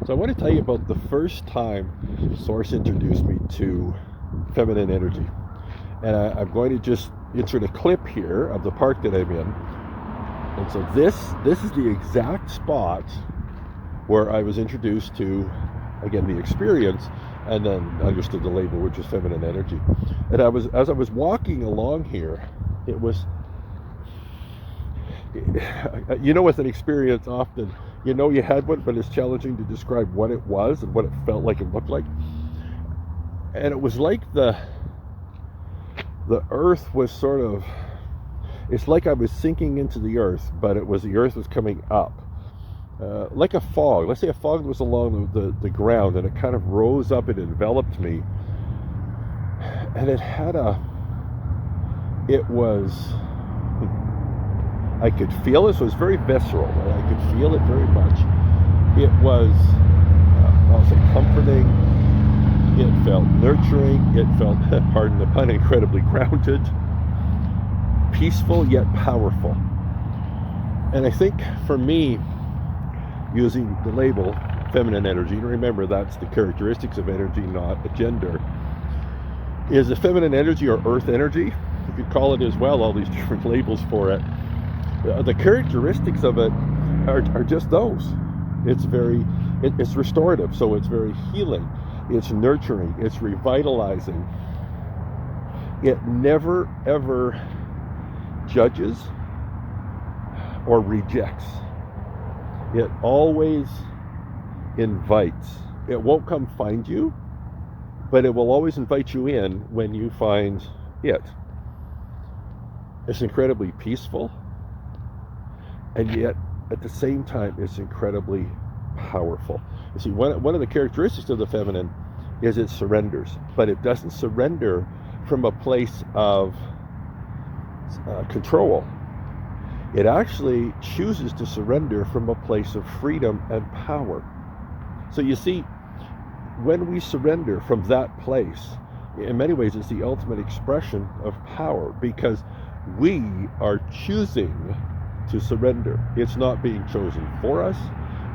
So I want to tell you about the first time Source introduced me to feminine energy. And I'm going to just insert a clip here of the park that I'm in. And so this is the exact spot where I was introduced to, again, the experience, and then understood the label, which is feminine energy. And as I was walking along here, it was, with an experience often, you had one, but it's challenging to describe what it was and what it felt like and looked like. And it was like the earth was sort of, it's like I was sinking into the earth, but the earth was coming up. Like a fog. Let's say a fog was along the ground, and it kind of rose up and enveloped me. And I could feel it, so it was very visceral. I could feel it very much. It was, I'll say, comforting. It felt nurturing. It felt, pardon the pun, incredibly grounded. Peaceful yet powerful. And I think for me, using the label feminine energy, and remember that's the characteristics of energy, not a gender, is the feminine energy, or earth energy, you could call it as well, all these different labels for it. The characteristics of it are just those. It's restorative, so it's very healing, it's nurturing, it's revitalizing. It never ever judges or rejects. It always invites. It won't come find you, but it will always invite you in when you find it. It's incredibly peaceful, and yet at the same time it's incredibly powerful. You see, one of the characteristics of the feminine is it surrenders, but it doesn't surrender from a place of control. It actually chooses to surrender from a place of freedom and power. So you see, when we surrender from that place, in many ways it's the ultimate expression of power, because we are choosing to surrender. It's not being chosen for us.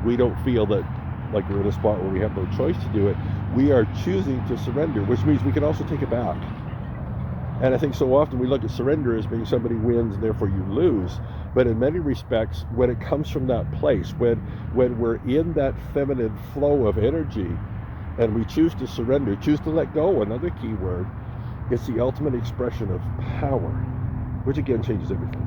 We don't feel that like we're in a spot where we have no choice to do it. We are choosing to surrender, which means we can also take it back. And I think so often we look at surrender as being somebody wins and therefore you lose. But in many respects, when it comes from that place, when we're in that feminine flow of energy and we choose to surrender, choose to let go, another key word, it's the ultimate expression of power, which again changes everything.